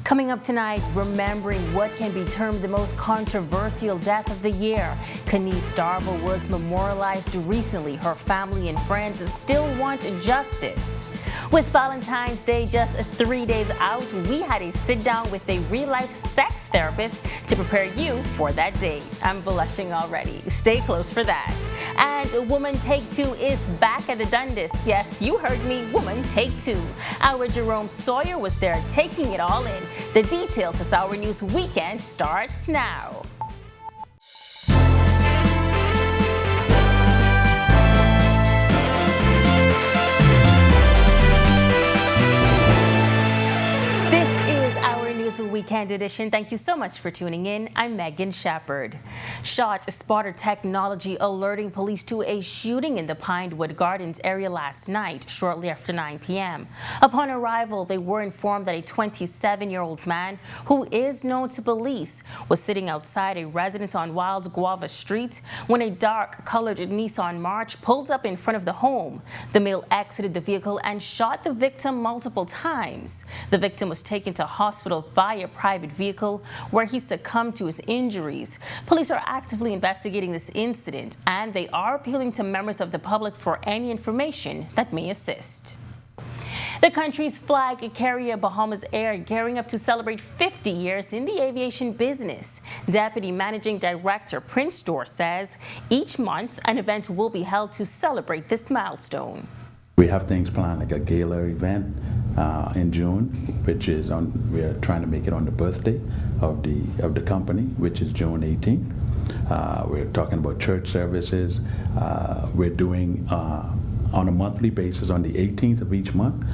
Coming up tonight, remembering what can be termed the most controversial death of the year. Kenise Darville was memorialized recently. Her family and friends still want justice. With Valentine's Day just 3 days out, we had a sit-down with a real-life sex therapist to prepare you for that date. I'm blushing already. Stay close for that. And Woman Take Two is back at the Dundas. Yes, you heard me, Woman Take Two. Our Jerome Sawyer was there taking it all in. The details as Our News Weekend starts now. Weekend edition. Thank you so much for tuning in. I'm Megan Shepard. Shot spotter technology alerting police to a shooting in the Pinewood Gardens area last night, shortly after 9 p.m. Upon arrival, they were informed that a 27-year-old man, who is known to police, was sitting outside a residence on Wild Guava Street when a dark-colored Nissan March pulled up in front of the home. The male exited the vehicle and shot the victim multiple times. The victim was taken to hospital via private vehicle, where he succumbed to his injuries. Police are actively investigating this incident, and they are appealing to members of the public for any information that may assist. The country's flag carrier Bahamas Air gearing up to celebrate 50 years in the aviation business. Deputy Managing Director Prince Dorr says each month an event will be held to celebrate this milestone. We have things planned like a gala event in June, which is we are trying to make it on the birthday of the company, which is June 18th. We're talking about church services. We're doing on a monthly basis on the 18th of each month.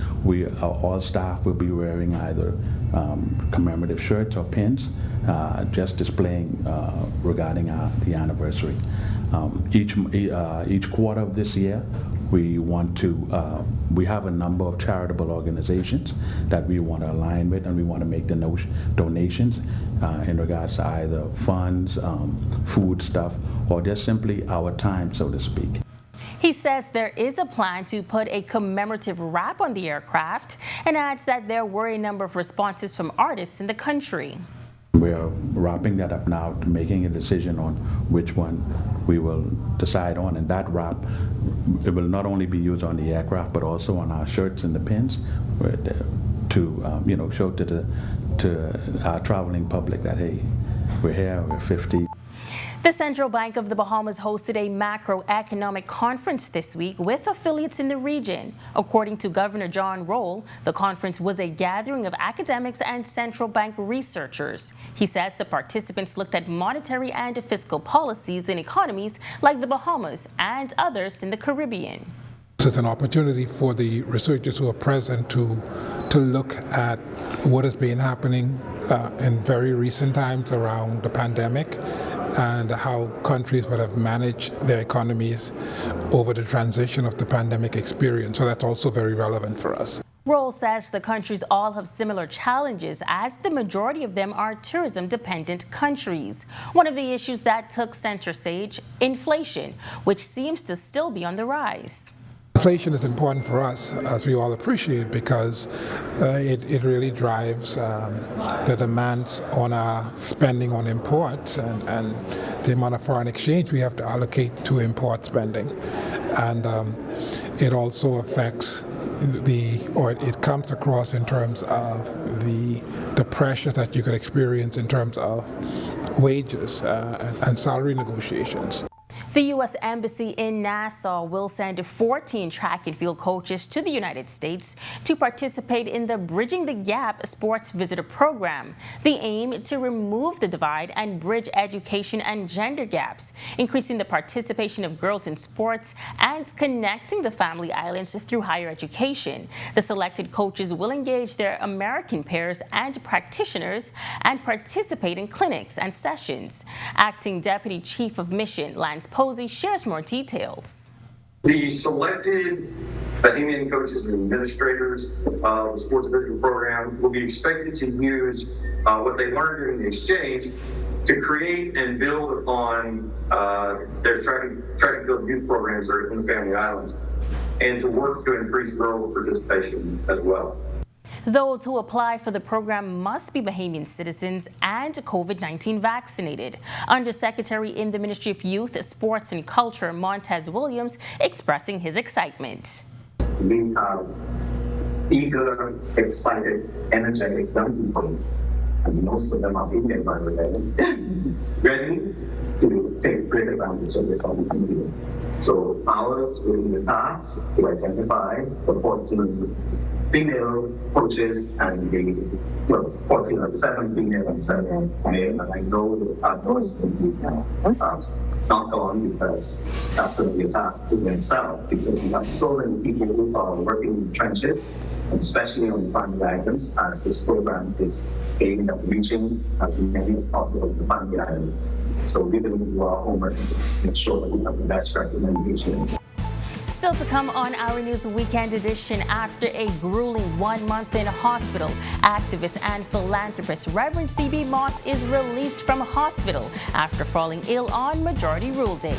All staff will be wearing either commemorative shirts or pins, just displaying regarding the anniversary. Each quarter of this year, we have a number of charitable organizations that we want to align with, and we want to make the donations in regards to either funds, food stuff, or just simply our time, so to speak. He says there is a plan to put a commemorative wrap on the aircraft, and adds that there were a number of responses from artists in the country. We are wrapping that up now, making a decision on which one we will decide on, and that wrap, it will not only be used on the aircraft but also on our shirts and the pins to show to our traveling public that, hey, we're here, we're 50. The Central Bank of the Bahamas hosted a macroeconomic conference this week with affiliates in the region. According to Governor John Roll, the conference was a gathering of academics and central bank researchers. He says the participants looked at monetary and fiscal policies in economies like the Bahamas and others in the Caribbean. This is an opportunity for the researchers who are present to look at what has been happening in very recent times around the pandemic, and how countries would have managed their economies over the transition of the pandemic experience. So that's also very relevant for us. Roll says the countries all have similar challenges, as the majority of them are tourism-dependent countries. One of the issues that took center stage, inflation, which seems to still be on the rise. Inflation is important for us, as we all appreciate, because it really drives the demands on our spending on imports and the amount of foreign exchange we have to allocate to import spending. And it also affects it comes across in terms of the pressures that you could experience in terms of wages and salary negotiations. The U.S. Embassy in Nassau will send 14 track and field coaches to the United States to participate in the Bridging the Gap Sports Visitor Program. The aim to remove the divide and bridge education and gender gaps, increasing the participation of girls in sports and connecting the Family Islands through higher education. The selected coaches will engage their American peers and practitioners and participate in clinics and sessions. Acting Deputy Chief of Mission Lance Posey shares more details. The selected Bahamian coaches and administrators of the Sports Visitor Program will be expected to use what they learned during the exchange to create and build upon their track and field youth programs that are in the Family Islands, and to work to increase girl participation as well. Those who apply for the program must be Bahamian citizens and COVID-19 vaccinated. Undersecretary in the Ministry of Youth, Sports and Culture, Montez Williams, expressing his excitement. We have eager, excited, energetic young people, and most of them are female, by the way, ready to take great advantage of this opportunity. So ours will be the task to identify the 14 female coaches and the 7 female and 7 male, and I know that those will be not on because that's going to be a task in itself, because we have so many people who are working in the trenches, especially on the family islands, as this program is aimed at reaching as many as possible of the family islands. So we're going to do our homework to make sure that we have the best representation. Still to come on Our News Weekend Edition, after a grueling 1 month in a hospital, activist and philanthropist Reverend C.B. Moss is released from hospital after falling ill on Majority Rule Day.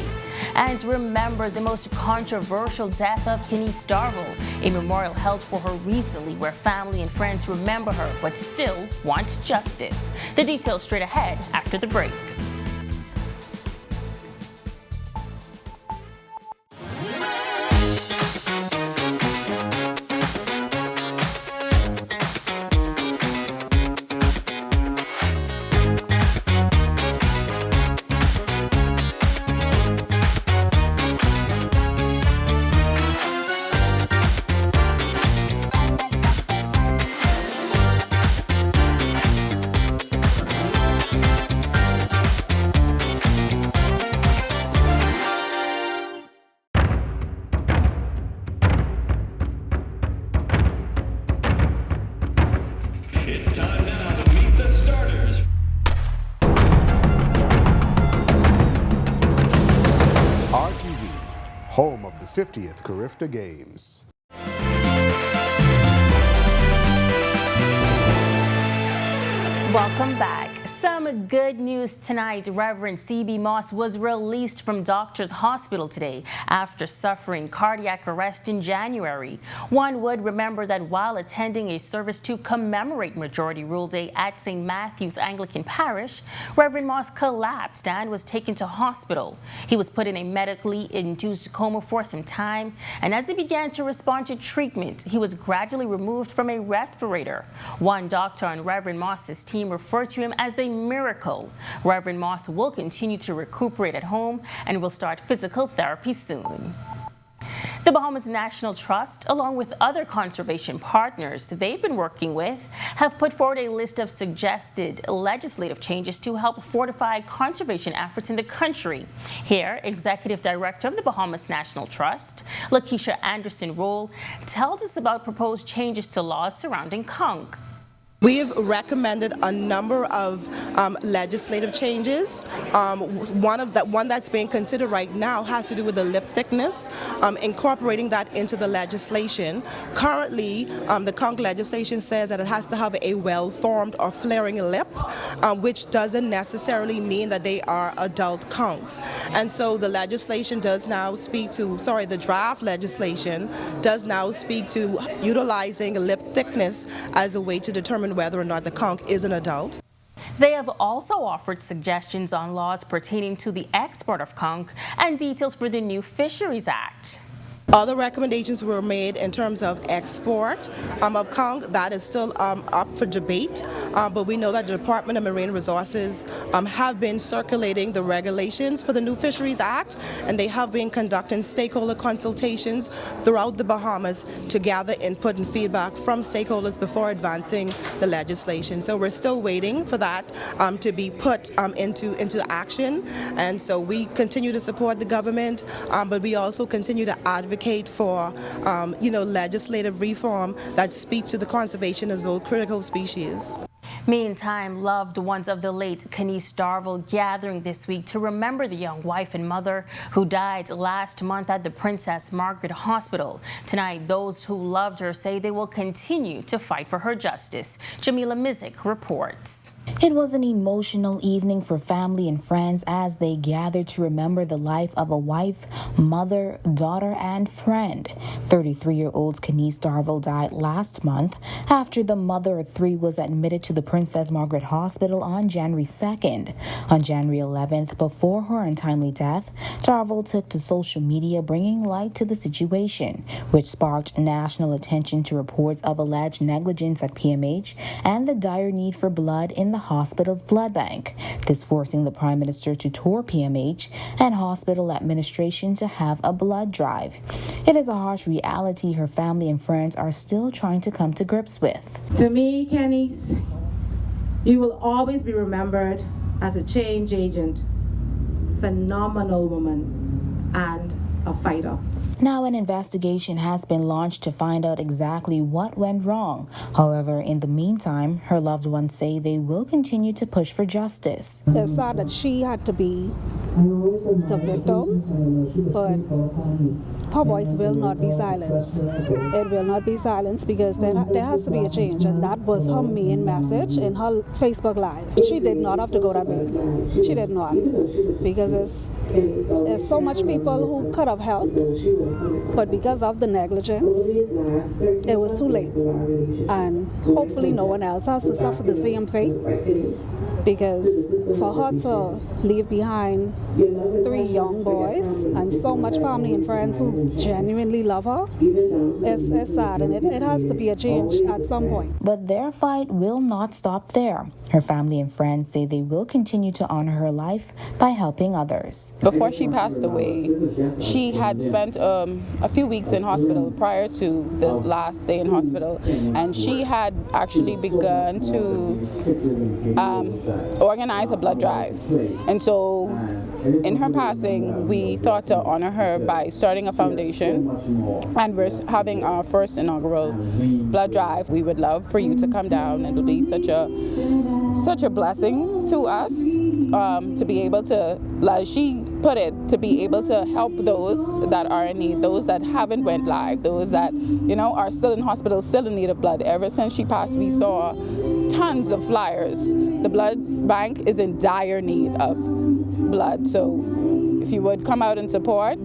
And remember the most controversial death of Kenise Darville, a memorial held for her recently where family and friends remember her but still want justice. The details straight ahead after the break. It's time now to meet the starters. RTV, home of the 50th Carifta Games. Welcome back. Some good news tonight. Reverend C.B. Moss was released from Doctors Hospital today after suffering cardiac arrest in January. One would remember that while attending a service to commemorate Majority Rule Day at St. Matthew's Anglican Parish, Reverend Moss collapsed and was taken to hospital. He was put in a medically induced coma for some time, and as he began to respond to treatment, he was gradually removed from a respirator. One doctor on Reverend Moss's team referred to him as a miracle. Reverend Moss will continue to recuperate at home and will start physical therapy soon. The Bahamas National Trust, along with other conservation partners they've been working with, have put forward a list of suggested legislative changes to help fortify conservation efforts in the country. Here, Executive Director of the Bahamas National Trust, Lakeisha Anderson-Roll, tells us about proposed changes to laws surrounding conch. We have recommended a number of legislative changes. One that's being considered right now has to do with the lip thickness, incorporating that into the legislation. Currently, the conch legislation says that it has to have a well-formed or flaring lip, which doesn't necessarily mean that they are adult conchs. And so the legislation does now speak to, the draft legislation does now speak to utilizing lip thickness as a way to determine whether or not the conch is an adult. They have also offered suggestions on laws pertaining to the export of conch and details for the new Fisheries Act. Other recommendations were made in terms of export of conch. That is still up for debate, but we know that the Department of Marine Resources have been circulating the regulations for the new Fisheries Act, and they have been conducting stakeholder consultations throughout the Bahamas to gather input and feedback from stakeholders before advancing the legislation. So we're still waiting for that to be put into action, and so we continue to support the government, but we also continue to advocate for legislative reform that speaks to the conservation of those critical species. Meantime, loved ones of the late Kenise Darville gathering this week to remember the young wife and mother who died last month at the Princess Margaret Hospital. Tonight, those who loved her say they will continue to fight for her justice. Jamila Mizik reports. It was an emotional evening for family and friends as they gathered to remember the life of a wife, mother, daughter, and friend. 33-year-old Kenise Darville died last month after the mother of three was admitted to the Princess Margaret Hospital on January 2nd. On January 11th, before her untimely death, Darville took to social media bringing light to the situation, which sparked national attention to reports of alleged negligence at PMH and the dire need for blood in the hospital's blood bank, this forcing the Prime Minister to tour PMH and hospital administration to have a blood drive. It is a harsh reality her family and friends are still trying to come to grips with. To me, Kenise, you will always be remembered as a change agent, phenomenal woman, and a fighter. Now an investigation has been launched to find out exactly what went wrong. However, in the meantime, her loved ones say they will continue to push for justice. It's sad that she had to be the victim, but her voice will not be silenced. It will not be silenced because there has to be a change, and that was her main message in her Facebook Live. She did not have to go that way. She did not, because there's so much people who could have helped, but because of the negligence, it was too late. And hopefully no one else has to suffer the same fate, because for her to leave behind 3 young boys and so much family and friends who genuinely love her, it's sad, and it has to be a change at some point. But their fight will not stop there. Her family and friends say they will continue to honor her life by helping others. Before she passed away, she had spent a few weeks in hospital prior to the last stay in hospital, and she had actually begun to organize a blood drive. And so in her passing, we thought to honor her by starting a foundation, and we're having our first inaugural blood drive. We would love for you to come down. It'll be such a blessing to us to be able to, like she put it, to be able to help those that are in need, those that haven't went live, those that, are still in hospital, still in need of blood. Ever since she passed, we saw tons of flyers. The blood bank is in dire need of blood, so if you would come out and support,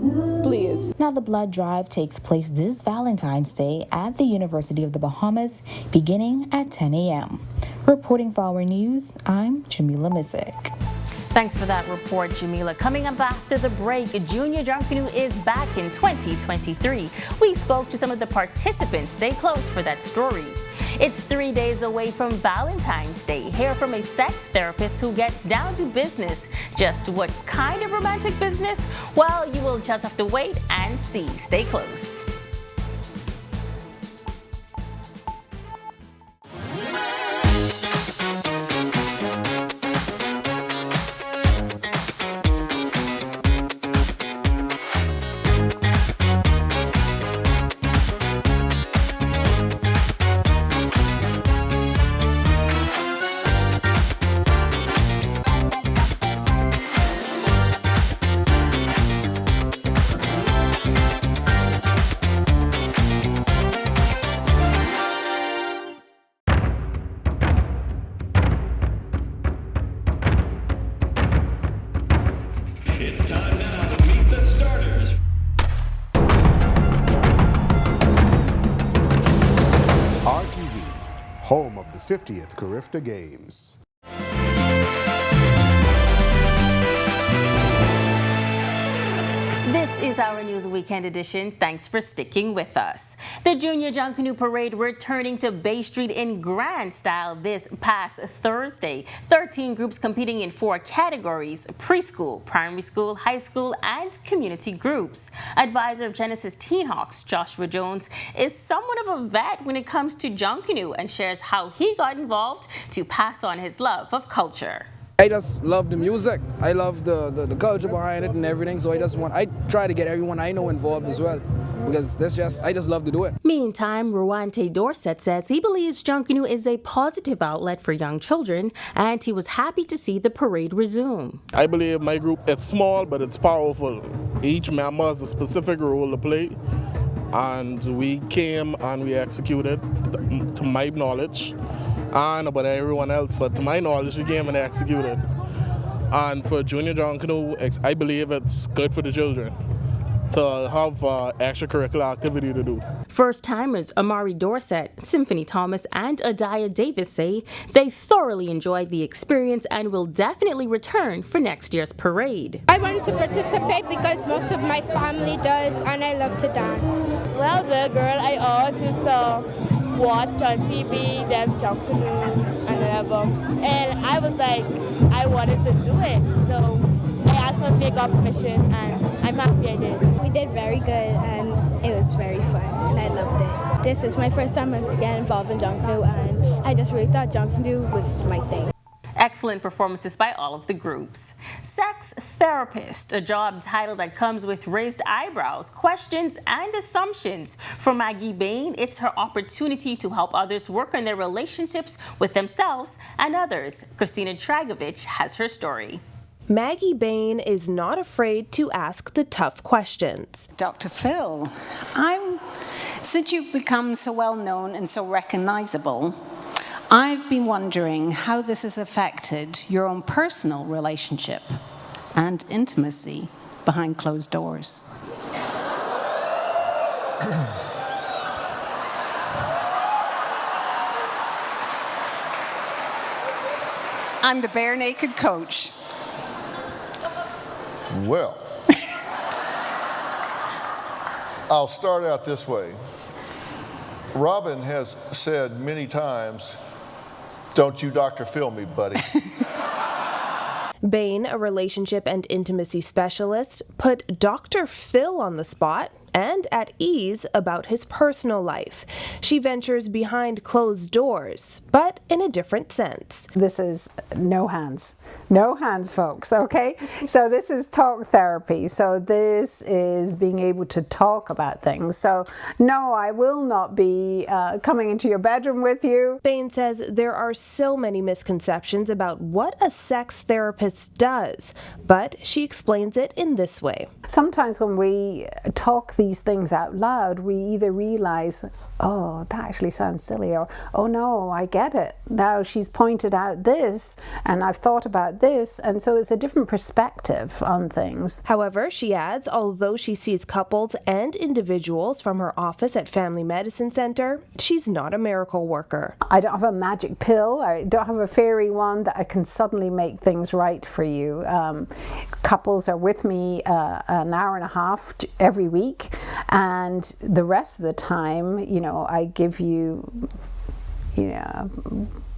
please. Now the blood drive takes place this Valentine's Day at the University of the Bahamas, beginning at 10 a.m. Reporting for Our News, I'm Jamila Missick. Thanks for that report, Jamila. Coming up after the break, Junior Junkanoo is back in 2023. We spoke to some of the participants. Stay close for that story. It's 3 days away from Valentine's Day. Hear from a sex therapist who gets down to business. Just what kind of romantic business? Well, you will just have to wait and see. Stay close. It's time now to meet the starters. RTV, home of the 50th Carifta Games. This is Our News Weekend Edition. Thanks for sticking with us. The Junior Junkanoo Parade returning to Bay Street in grand style this past Thursday. 13 groups competing in 4 categories: preschool, primary school, high school, and community groups. Advisor of Genesis Teen Hawks, Joshua Jones, is somewhat of a vet when it comes to Junkanoo and shares how he got involved to pass on his love of culture. I just love the music. I love the culture behind it and everything. So I try to get everyone I know involved as well, because I just love to do it. Meantime, Ruante Dorset says he believes Junkanoo is a positive outlet for young children, and he was happy to see the parade resume. I believe my group is small, but it's powerful. Each member has a specific role to play, and we came and we executed, to my knowledge. I don't know about everyone else, but to my knowledge, the game and executed. And for junior jump canoe, I believe it's good for the children to have extracurricular activity to do. First-timers Amari Dorset, Symphony Thomas, and Adiah Davis say they thoroughly enjoyed the experience and will definitely return for next year's parade. I wanted to participate because most of my family does, and I love to dance. When I was a little girl, I always used to watch on TV them jump canoe and whatever, and I was like, I wanted to do it, so I asked my big permission, and I'm happy I did. We did very good, and it was very fun, and I loved it. This is my first time getting involved in jump canoe, and I just really thought jump canoe was my thing. Excellent performances by all of the groups. Sex therapist, a job title that comes with raised eyebrows, questions, and assumptions. For Maggie Bain, it's her opportunity to help others work on their relationships with themselves and others. Christina Dragovich has her story. Maggie Bain is not afraid to ask the tough questions. Dr. Phil, since you've become so well known and so recognizable, I've been wondering how this has affected your own personal relationship and intimacy behind closed doors. I'm the bare naked coach. Well, I'll start out this way. Robin has said many times, "Don't you Dr. Phil me, buddy." Bain, a relationship and intimacy specialist, put Dr. Phil on the spot and at ease about his personal life. She ventures behind closed doors, but in a different sense. This is no hands, folks, okay? So this is talk therapy. So this is being able to talk about things. So no, I will not be coming into your bedroom with you. Bain says there are so many misconceptions about what a sex therapist does, but she explains it in this way. Sometimes when we talk these things out loud, we either realize, oh, that actually sounds silly, or, oh no, I get it. Now she's pointed out this, and I've thought about this, and so it's a different perspective on things. However, she adds, although she sees couples and individuals from her office at Family Medicine Center, she's not a miracle worker. I don't have a magic pill, I don't have a fairy wand that I can suddenly make things right for you. Couples are with me an hour and a half every week, and the rest of the time, I give you,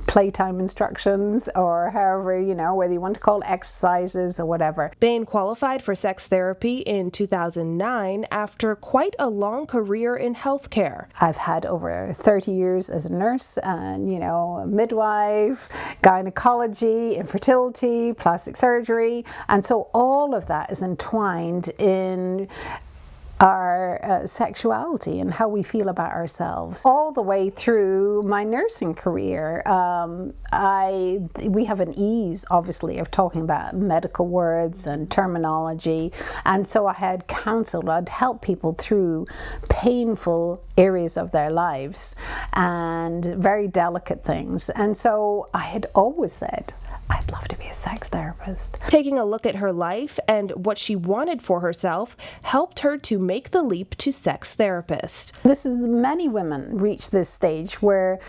playtime instructions, or however, whether you want to call it exercises or whatever. Bain qualified for sex therapy in 2009 after quite a long career in healthcare. I've had over 30 years as a nurse and, midwife, gynecology, infertility, plastic surgery, and so all of that is entwined in our sexuality and how we feel about ourselves. All the way through my nursing career, we have an ease, obviously, of talking about medical words and terminology, and so I had counseled, I'd help people through painful areas of their lives and very delicate things, and so I had always said, I'd love to be a sex therapist. Taking a look at her life and what she wanted for herself helped her to make the leap to sex therapist. Many women reach this stage where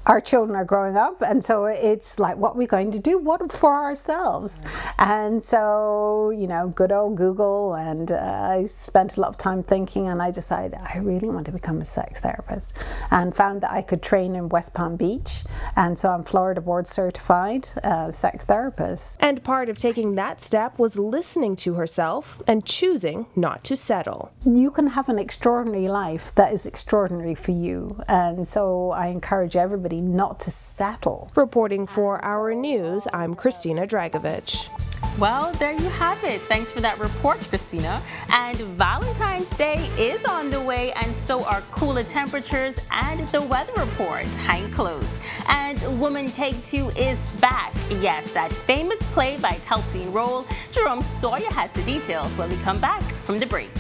our children are growing up, and so it's like, what are we going to do? What for ourselves? And so, good old Google, and I spent a lot of time thinking, and I decided I really want to become a sex therapist, and found that I could train in West Palm Beach, and so I'm Florida board certified sex therapist. And part of taking that step was listening to herself and choosing not to settle. You can have an extraordinary life that is extraordinary for you, and so I encourage everybody not to settle. Reporting for Our News, I'm Christina Dragovich. Well, there you have it. Thanks for that report, Christina. And Valentine's Day is on the way, and so are cooler temperatures and the weather report. Hang close. And Woman Take Two is back. Yes, that famous play by Telsey Roll. Jerome Sawyer has the details when we come back from the break.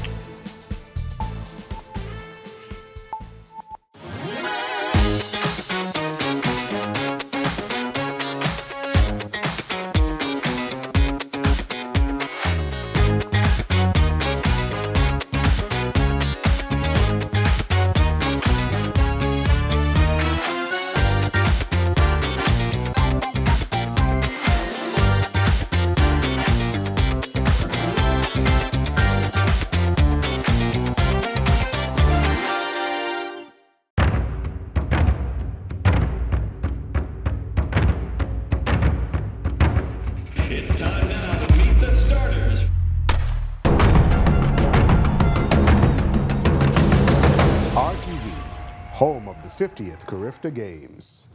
50th Carifta Games.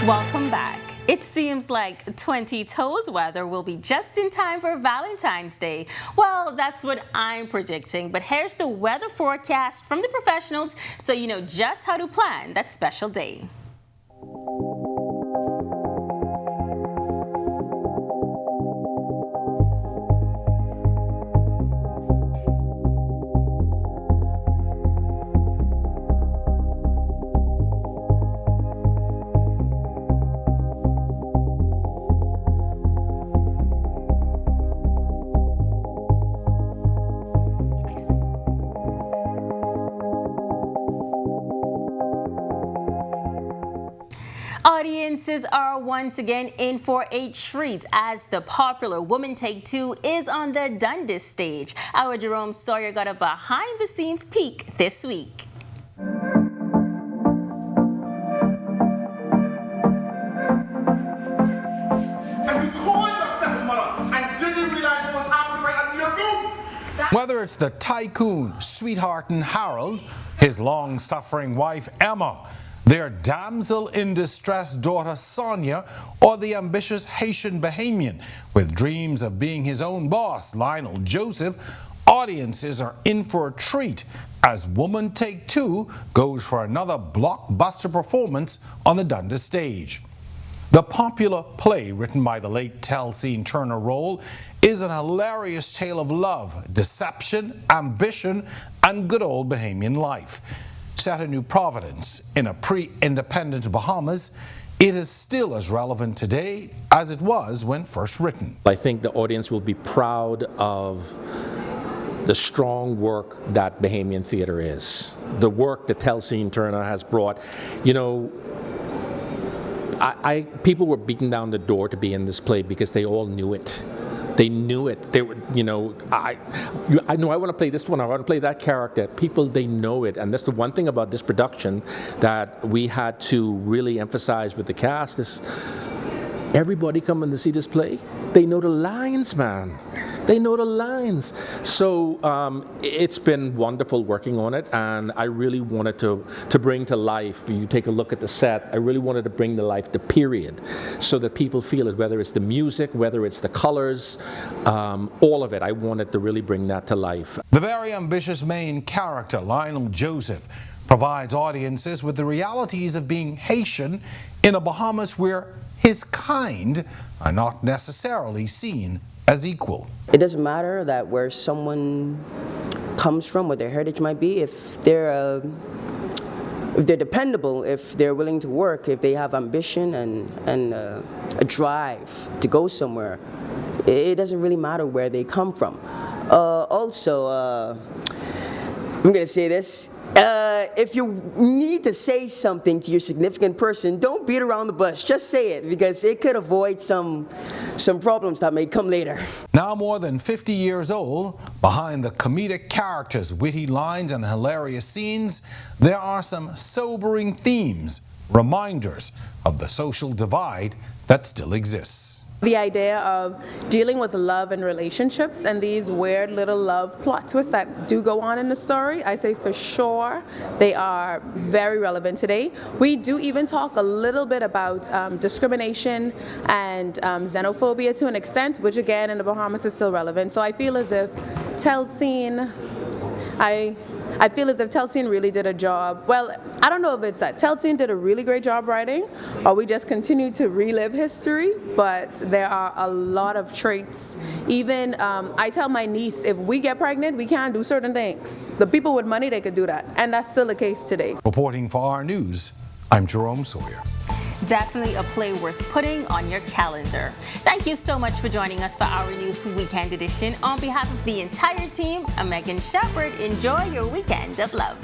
Welcome back. It seems like 20 toes weather will be just in time for Valentine's Day. Well, that's what I'm predicting, but here's the weather forecast from the professionals so you know just how to plan that special day. Audiences are once again in for a treat as the popular Woman Take Two is on the Dundas stage. Our Jerome Sawyer got a behind-the-scenes peek this week. Whether it's the tycoon, sweetheart and Harold, his long-suffering wife Emma, their damsel in distress daughter Sonia, or the ambitious Haitian Bahamian with dreams of being his own boss, Lionel Joseph, audiences are in for a treat as Woman Take Two goes for another blockbuster performance on the Dundas stage. The popular play written by the late Telsine Turner Roll is an hilarious tale of love, deception, ambition, and good old Bahamian life. Set in New Providence in a pre-independent Bahamas, it is still as relevant today as it was when first written. I think the audience will be proud of the strong work that Bahamian theater is, the work that Telsine Turner has brought. You know, people were beating down the door to be in this play because they all knew it. They knew it. They were, you know, I know I want to play this one. I want to play that character. People, they know it, and that's the one thing about this production that we had to really emphasize with the cast is everybody coming to see this play. They know the lines, man. They know the lines. So it's been wonderful working on it, and I really wanted to bring to life, you take a look at the set, I really wanted to bring to life the period so that people feel it, whether it's the music, whether it's the colors, all of it. I wanted to really bring that to life. The very ambitious main character, Lionel Joseph, provides audiences with the realities of being Haitian in a Bahamas where his kind are not necessarily seen as equal. It doesn't matter that where someone comes from, what their heritage might be, if they're dependable, if they're willing to work, if they have ambition and a drive to go somewhere, it doesn't really matter where they come from. Also, I'm going to say this. If you need to say something to your significant person, don't beat around the bush. Just say it, because it could avoid some problems that may come later. Now more than 50 years old, behind the comedic characters, witty lines, and hilarious scenes, there are some sobering themes, reminders of the social divide that still exists. The idea of dealing with love and relationships and these weird little love plot twists that do go on in the story, I say for sure they are very relevant today. We do even talk a little bit about discrimination and xenophobia to an extent, which again in the Bahamas is still relevant. So I feel as if Telsine, I feel as if Telsine really did a job. Well, I don't know if it's that Telsine did a really great job writing, or we just continue to relive history, but there are a lot of traits. Even, I tell my niece, if we get pregnant, we can't do certain things. The people with money, they could do that, and that's still the case today. Reporting for Our News, I'm Jerome Sawyer. Definitely a play worth putting on your calendar. Thank you so much for joining us for Our News Weekend Edition. On behalf of the entire team, I'm Megan Shepard. Enjoy your weekend of love.